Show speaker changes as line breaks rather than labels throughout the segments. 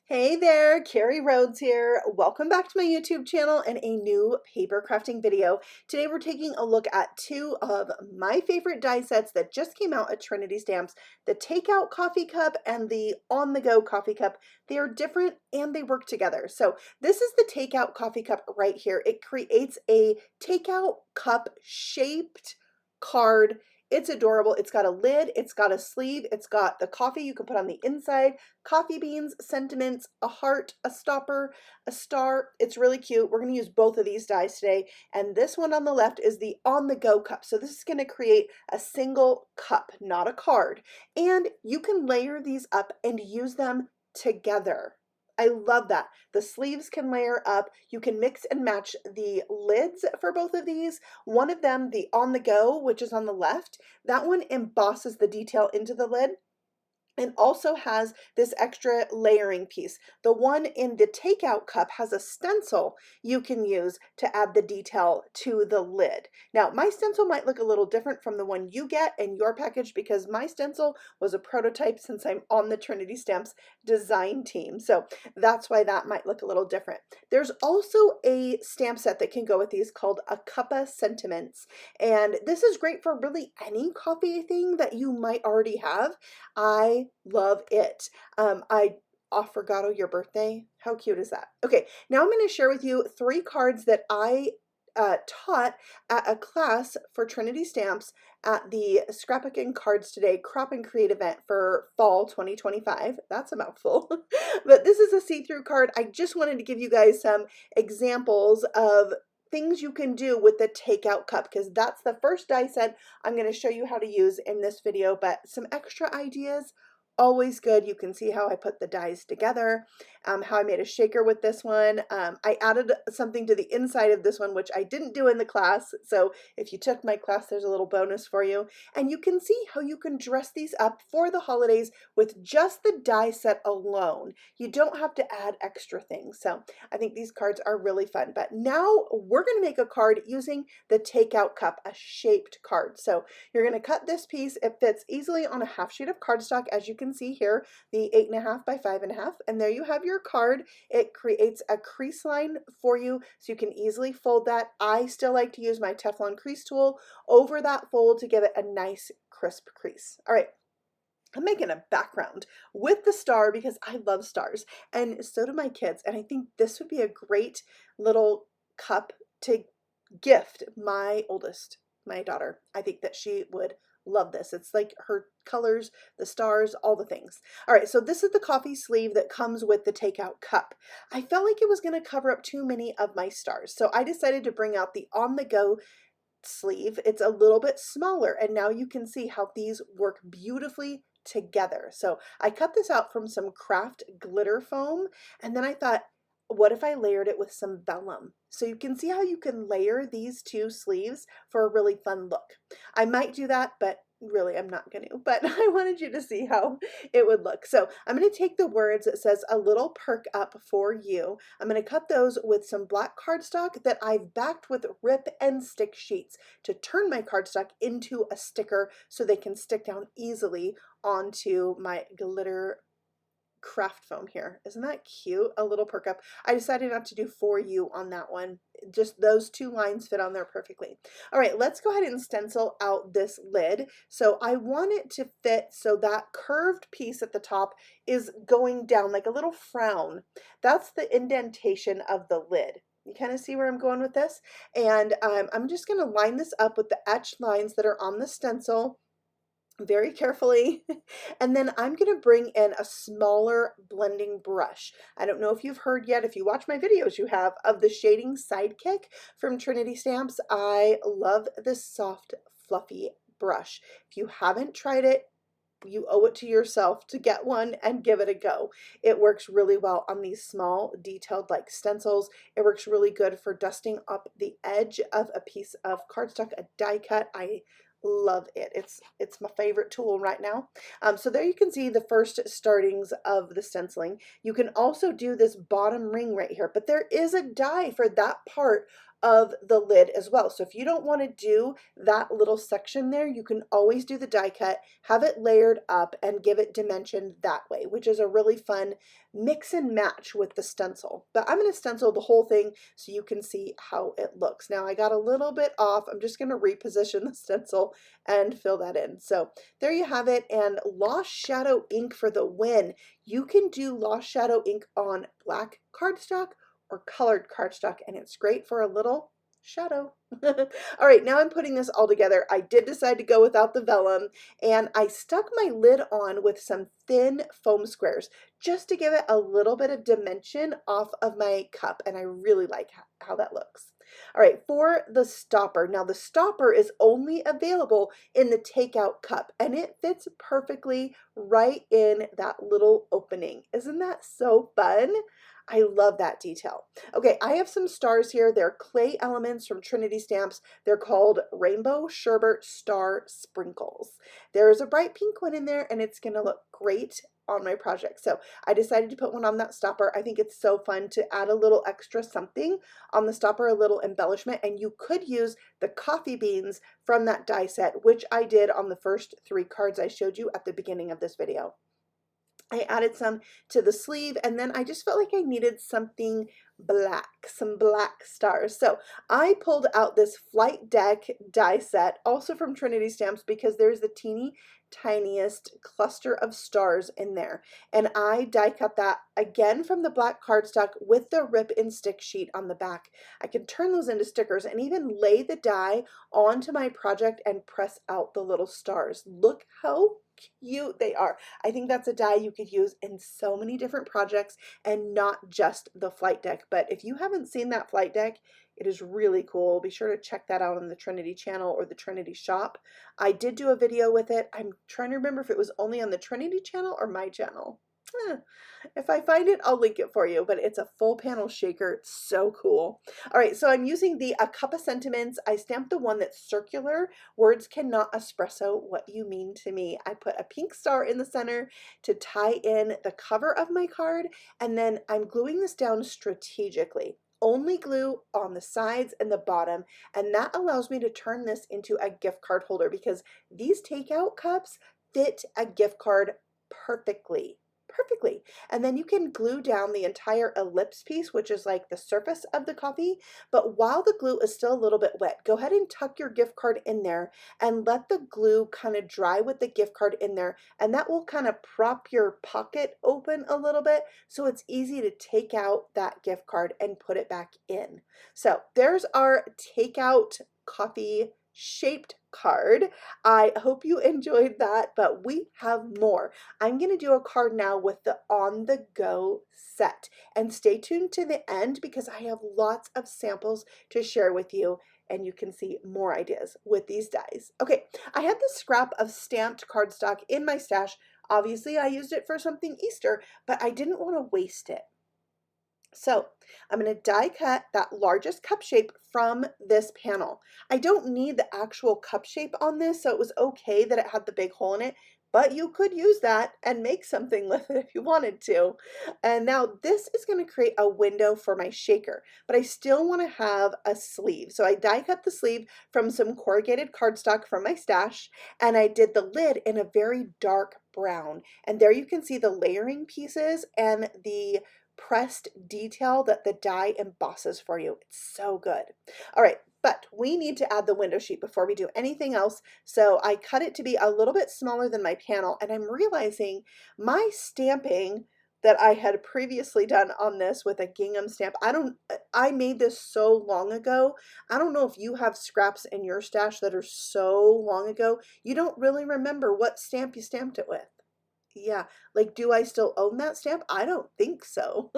Hey there, Carrie Rhodes here. Welcome back to my YouTube channel and a new paper crafting video. Today we're taking a look at two of my favorite die sets that just came out at Trinity Stamps, the Takeout Coffee Cup and the On-the-Go Coffee Cup. They are different and they work together. So this is the Takeout Coffee Cup right here. It creates a takeout cup shaped card. It's adorable. It's got a lid, it's got a sleeve, it's got the coffee you can put on the inside, coffee beans, sentiments, a heart, a stopper, a star. It's really cute. We're going to use both of these dies today. And this one on the left is the on-the-go cup. So this is going to create a single cup, not a card. And you can layer these up and use them together. I love that. The sleeves can layer up. You can mix and match the lids for both of these. One of them, the on the go, which is on the left, that one embosses the detail into the lid and also has this extra layering piece. The one in the takeout cup has a stencil you can use to add the detail to the lid. Now, my stencil might look a little different from the one you get in your package because my stencil was a prototype since I'm on the Trinity Stamps design team. So that's why that might look a little different. There's also a stamp set that can go with these called a Cuppa Sentiments. And this is great for really any coffee thing that you might already have. I love it. I forgot your birthday. How cute is that? Okay, now I'm going to share with you 3 cards that I taught at a class for Trinity Stamps at the Scrapbooking Cards Today Crop and Create event for fall 2025. That's a mouthful. But this is a see-through card. I just wanted to give you guys some examples of things you can do with the takeout cup because that's the first die set I'm going to show you how to use in this video, but some extra ideas always good. You can see how I put the dies together, how I made a shaker with this one. I added something to the inside of this one, which I didn't do in the class. So if you took my class, there's a little bonus for you. And you can see how you can dress these up for the holidays with just the die set alone. You don't have to add extra things. So I think these cards are really fun. But now we're going to make a card using the takeout cup, a shaped card. So you're going to cut this piece. It fits easily on a half sheet of cardstock, as you can see here, the 8.5 by 5.5, and there you have your card. It creates a crease line for you so you can easily fold that. I still like to use my Teflon crease tool over that fold to give it a nice crisp crease. All right. I'm making a background with the star because I love stars and so do my kids, and I think this would be a great little cup to gift my oldest, my daughter. I think that she would love this. It's like her colors, the stars, all the things. All right, so this is the coffee sleeve that comes with the takeout cup. I felt like it was going to cover up too many of my stars, so I decided to bring out the on-the-go sleeve. It's a little bit smaller, and now you can see how these work beautifully together. So I cut this out from some craft glitter foam, and then I thought, what if I layered it with some vellum? So you can see how you can layer these two sleeves for a really fun look. I might do that, but really I'm not going to, but I wanted you to see how it would look. So I'm going to take the words that says a little perk up for you. I'm going to cut those with some black cardstock that I've backed with rip and stick sheets to turn my cardstock into a sticker so they can stick down easily onto my glitter craft foam here. Isn't that cute? A little perk up. I decided not to do for you on that one. Just those 2 lines fit on there perfectly. All right, let's go ahead and stencil out this lid. So I want it to fit so that curved piece at the top is going down like a little frown. That's the indentation of the lid. You kind of see where I'm going with this? And I'm just going to line this up with the etched lines that are on the stencil very carefully. And then I'm going to bring in a smaller blending brush. I don't know if you've heard yet, if you watch my videos, you have, of the shading sidekick from Trinity Stamps. I love this soft, fluffy brush. If you haven't tried it, you owe it to yourself to get one and give it a go. It works really well on these small detailed like stencils. It works really good for dusting up the edge of a piece of cardstock, a die cut. I love it. It's my favorite tool right now. So there you can see the first startings of the stenciling. You can also do this bottom ring right here, but there is a die for that part of the lid as well. So if you don't want to do that little section there, you can always do the die cut, have it layered up, and give it dimension that way, which is a really fun mix and match with the stencil. But I'm going to stencil the whole thing so you can see how it looks. Now I got a little bit off. I'm just going to reposition the stencil and fill that in. So there you have it, and Lost Shadow ink for the win. You can do Lost Shadow ink on black cardstock or colored cardstock, and it's great for a little shadow. All right, now I'm putting this all together. I did decide to go without the vellum, and I stuck my lid on with some thin foam squares just to give it a little bit of dimension off of my cup, and I really like how that looks. All right, for the stopper. Now the stopper is only available in the takeout cup, and it fits perfectly right in that little opening. Isn't that so fun? I love that detail. Okay, I have some stars here. They're clay elements from Trinity Stamps. They're called Rainbow Sherbet Star Sprinkles. There's a bright pink one in there, and it's going to look great on my project. So I decided to put one on that stopper. I think it's so fun to add a little extra something on the stopper, a little embellishment, and you could use the coffee beans from that die set, which I did on the first 3 cards I showed you at the beginning of this video. I added some to the sleeve, and then I just felt like I needed something black, some black stars. So I pulled out this Flight Deck die set, also from Trinity Stamps, because there's the teeny tiniest cluster of stars in there. And I die cut that again from the black cardstock with the rip and stick sheet on the back. I can turn those into stickers and even lay the die onto my project and press out the little stars. Look how cute they are. I think that's a die you could use in so many different projects and not just the Flight Deck. But if you haven't seen that Flight Deck, it is really cool. Be sure to check that out on the Trinity channel or the Trinity shop. I did do a video with it. I'm trying to remember if it was only on the Trinity channel or my channel. If I find it, I'll link it for you, but it's a full panel shaker. It's so cool. All right, so I'm using the A Cup of Sentiments. I stamped the one that's circular. Words cannot espresso what you mean to me. I put a pink star in the center to tie in the cover of my card, and then I'm gluing this down strategically. Only glue on the sides and the bottom, and that allows me to turn this into a gift card holder because these takeout cups fit a gift card perfectly. And then you can glue down the entire ellipse piece, which is like the surface of the coffee. But while the glue is still a little bit wet, go ahead and tuck your gift card in there and let the glue kind of dry with the gift card in there. And that will kind of prop your pocket open a little bit, so it's easy to take out that gift card and put it back in. So there's our takeout coffee shaped card. I hope you enjoyed that, but we have more. I'm going to do a card now with the on the go set, and stay tuned to the end because I have lots of samples to share with you and you can see more ideas with these dies. Okay, I had this scrap of stamped cardstock in my stash. Obviously I used it for something Easter, but I didn't want to waste it. So I'm going to die cut that largest cup shape from this panel. I don't need the actual cup shape on this, so it was okay that it had the big hole in it, but you could use that and make something with it if you wanted to. And now this is going to create a window for my shaker, but I still want to have a sleeve. So I die cut the sleeve from some corrugated cardstock from my stash, and I did the lid in a very dark brown. And there you can see the layering pieces and the pressed detail that the die embosses for you. It's so good. All right, but we need to add the window sheet before we do anything else. So I cut it to be a little bit smaller than my panel, and I'm realizing my stamping that I had previously done on this with a gingham stamp, I made this so long ago. I don't know if you have scraps in your stash that are so long ago, you don't really remember what stamp you stamped it with. Yeah, like, do I still own that stamp? I don't think so.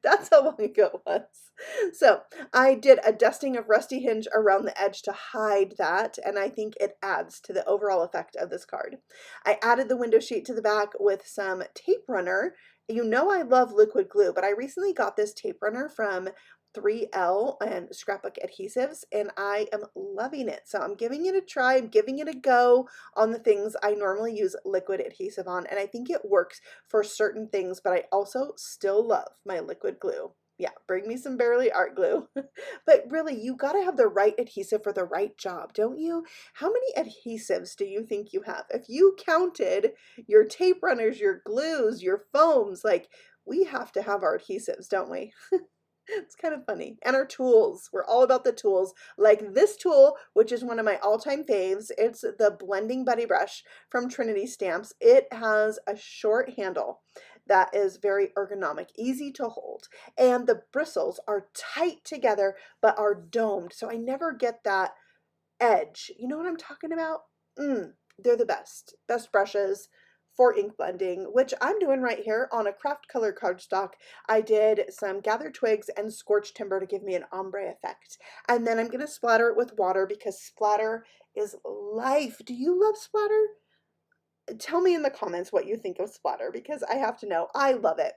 That's how long ago it was. So I did a dusting of Rusty Hinge around the edge to hide that, and I think it adds to the overall effect of this card. I added the window sheet to the back with some tape runner. You know I love liquid glue, but I recently got this tape runner from 3L and Scrapbook Adhesives, and I am loving it. So I'm giving it a try. I'm giving it a go on the things I normally use liquid adhesive on, and I think it works for certain things, but I also still love my liquid glue. Yeah, bring me some Barely art glue. But really, you got to have the right adhesive for the right job, don't you? How many adhesives do you think you have? If you counted your tape runners, your glues, your foams, like we have to have our adhesives, don't we? It's kind of funny. And our tools. We're all about the tools. Like this tool, which is one of my all-time faves. It's the Blending Buddy Brush from Trinity Stamps. It has a short handle that is very ergonomic, easy to hold. And the bristles are tight together, but are domed. So I never get that edge. You know what I'm talking about? They're the best. Best brushes for ink blending, which I'm doing right here on a craft color cardstock. I did some gathered twigs and scorched timber to give me an ombre effect. And then I'm going to splatter it with water because splatter is life. Do you love splatter? Tell me in the comments what you think of splatter because I have to know. I love it.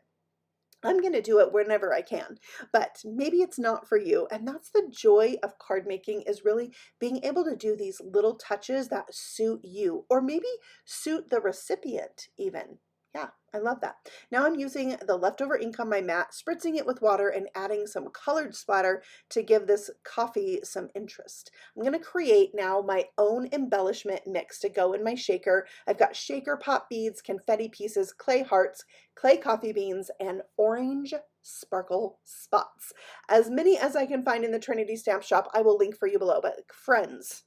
I'm going to do it whenever I can, but maybe it's not for you. And that's the joy of card making, is really being able to do these little touches that suit you, or maybe suit the recipient even. Yeah, I love that. Now I'm using the leftover ink on my mat, spritzing it with water and adding some colored splatter to give this coffee some interest. I'm going to create now my own embellishment mix to go in my shaker. I've got shaker pop beads, confetti pieces, clay hearts, clay coffee beans, and orange sparkle spots. As many as I can find in the Trinity Stamp Shop, I will link for you below. But friends,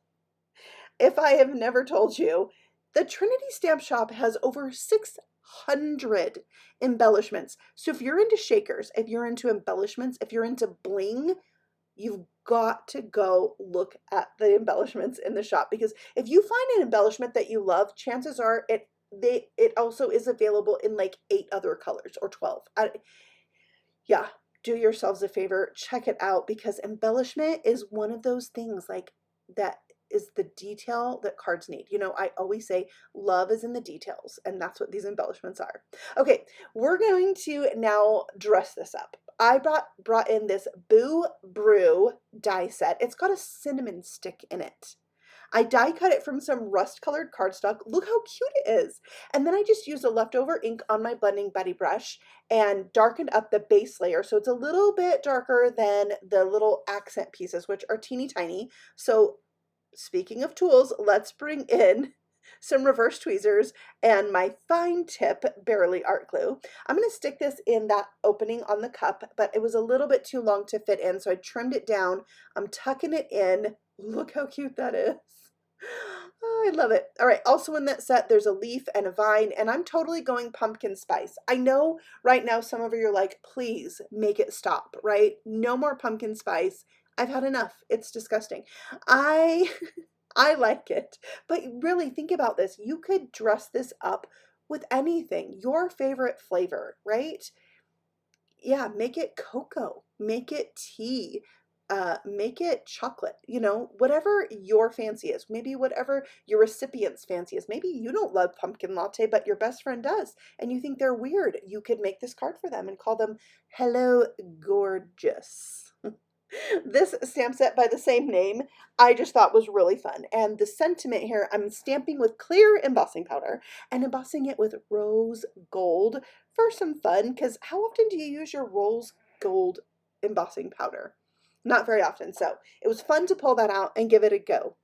if I have never told you, the Trinity Stamp Shop has over 600 embellishments. So if you're into shakers, if you're into embellishments, if you're into bling, you've got to go look at the embellishments in the shop, because if you find an embellishment that you love, chances are it also is available in like 8 other colors or 12. Yeah, do yourselves a favor, check it out, because embellishment is one of those things like that is the detail that cards need. You know, I always say love is in the details, and that's what these embellishments are. Okay, we're going to now dress this up. I brought in this Boo Brew die set. It's got a cinnamon stick in it. I die cut it from some rust colored cardstock. Look how cute it is. And then I just used a leftover ink on my Blending Buddy brush and darkened up the base layer. So it's a little bit darker than the little accent pieces, which are teeny tiny. So speaking of tools, let's bring in some reverse tweezers and my fine tip Barely art glue. I'm going to stick this in that opening on the cup, but it was a little bit too long to fit in, so I trimmed it down. I'm tucking it in. Look how cute that is. Oh, I love it. All right, also in that set, there's a leaf and a vine, and I'm totally going pumpkin spice. I know right now some of you are like, please make it stop, right? No more pumpkin spice. I've had enough. It's disgusting. I like it. But really think about this. You could dress this up with anything, your favorite flavor, right? Yeah, make it cocoa, make it tea, make it chocolate, you know, whatever your fancy is, maybe whatever your recipient's fancy is. Maybe you don't love pumpkin latte, but your best friend does, and you think they're weird. You could make this card for them and call them Hello Gorgeous. This stamp set by the same name, I just thought was really fun. And the sentiment here, I'm stamping with clear embossing powder and embossing it with rose gold for some fun, because how often do you use your rose gold embossing powder? Not very often. So it was fun to pull that out and give it a go.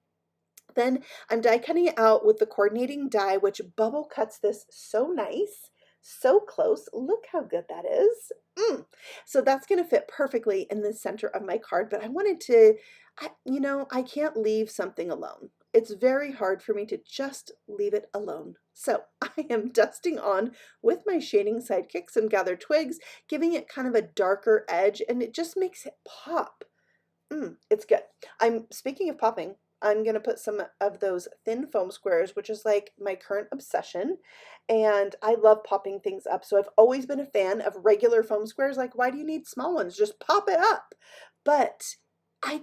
Then I'm die cutting it out with the coordinating die, which bubble cuts this so nice, so close. Look how good that is. So that's going to fit perfectly in the center of my card, but I wanted to, you know, I can't leave something alone. It's very hard for me to just leave it alone. So I am dusting on with my shading sidekick some gathered twigs, giving it kind of a darker edge, and it just makes it pop. It's good. Speaking of popping, I'm going to put some of those thin foam squares, which is like my current obsession. And I love popping things up. So I've always been a fan of regular foam squares. Like, why do you need small ones? Just pop it up. But I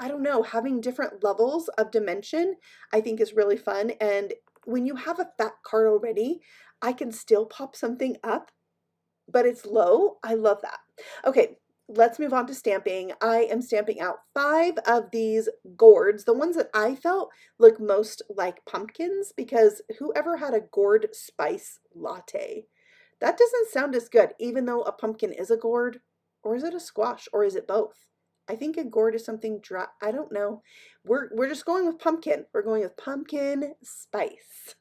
don't know, having different levels of dimension, I think is really fun. And when you have a fat card already, I can still pop something up, but it's low. I love that. Okay. Let's move on to stamping. I am stamping out 5 of these gourds, the ones that I felt look most like pumpkins, because whoever had a gourd spice latte? That doesn't sound as good, even though a pumpkin is a gourd, Or is it a squash? Or is it both? I think a gourd is something dry. I don't know. We're just going with pumpkin. We're going with pumpkin spice.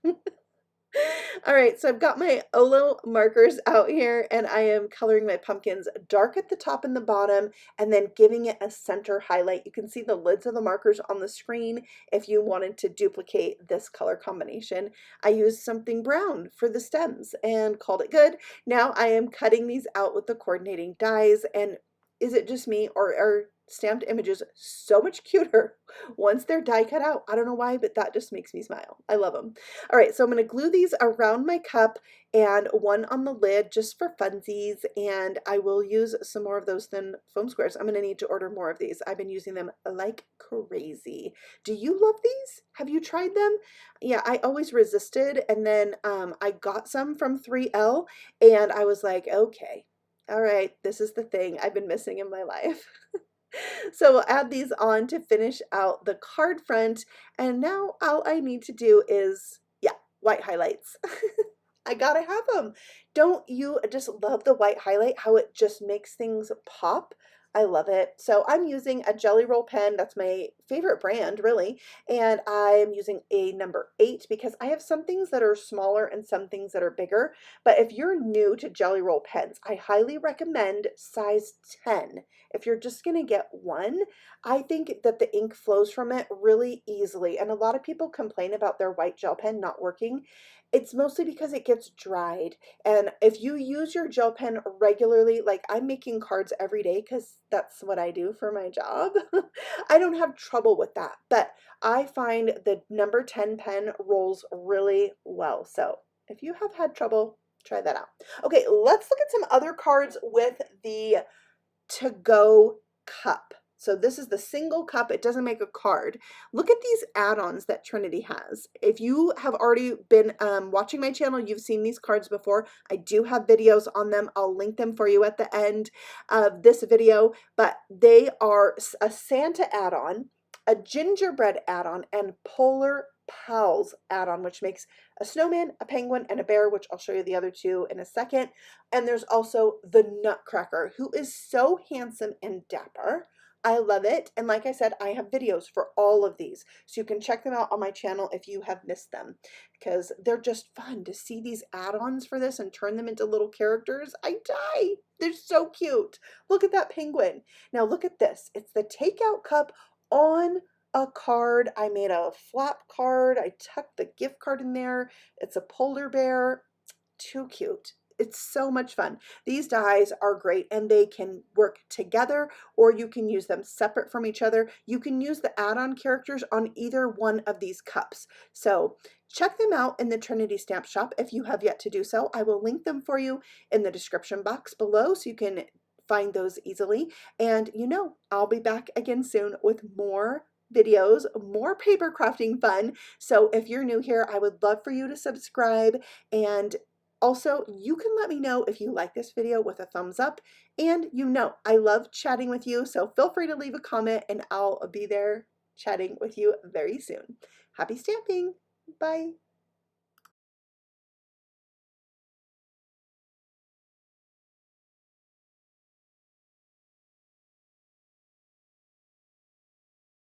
All right, so I've got my Olo markers out here and I am coloring my pumpkins dark at the top and the bottom and then giving it a center highlight. You can see the lids of the markers on the screen if you wanted to duplicate this color combination. I used something brown for the stems and called it good. Now I am cutting these out with the coordinating dies, and is it just me, or are stamped images so much cuter once they're die cut out? I don't know why, but that just makes me smile. I love them. All right, so I'm going to glue these around my cup and one on the lid just for funsies, and I will use some more of those thin foam squares. I'm going to need to order more of these. I've been using them like crazy. Do you love these? Have you tried them? Yeah, I always resisted, and then I got some from 3L, and I was like, okay, all right, this is the thing I've been missing in my life. So we'll add these on to finish out the card front, and now all I need to do is, yeah, white highlights. I gotta have them. Don't you just love the white highlight, how it just makes things pop? I love it. So I'm using a Jelly Roll pen. That's my favorite brand, really. And I'm using a number 8 because I have some things that are smaller and some things that are bigger. But if you're new to Jelly Roll pens, I highly recommend size 10. If you're just going to get one, I think that the ink flows from it really easily. And a lot of people complain about their white gel pen not working. It's mostly because it gets dried. And if you use your gel pen regularly, like I'm making cards every day because that's what I do for my job, I don't have trouble with that. But I find the number 10 pen rolls really well. So if you have had trouble, try that out. Okay, let's look at some other cards with the to-go cup. So this is the single cup. It doesn't make a card. Look at these add-ons that Trinity has. If you have already been watching my channel, you've seen these cards before. I do have videos on them. I'll link them for you at the end of this video, but they are a Santa add-on, a gingerbread add-on, and Polar Pals add-on, which makes a snowman, a penguin, and a bear, which I'll show you the other two in a second. And there's also the Nutcracker, who is so handsome and dapper. I love it. And like I said, I have videos for all of these, so you can check them out on my channel if you have missed them, because they're just fun to see these add-ons for this and turn them into little characters. I die. They're so cute. Look at that penguin. Now look at this. It's the takeout cup on a card. I made a flap card. I tucked the gift card in there. It's a polar bear. Too cute. It's so much fun. These dies are great and they can work together, or you can use them separate from each other. You can use the add-on characters on either one of these cups. So check them out in the Trinity Stamp Shop if you have yet to do so. I will link them for you in the description box below so you can find those easily. And you know, I'll be back again soon with more videos, more paper crafting fun. So if you're new here, I would love for you to subscribe, and also, you can let me know if you like this video with a thumbs up, and you know I love chatting with you, so feel free to leave a comment and I'll be there chatting with you very soon. Happy stamping! Bye!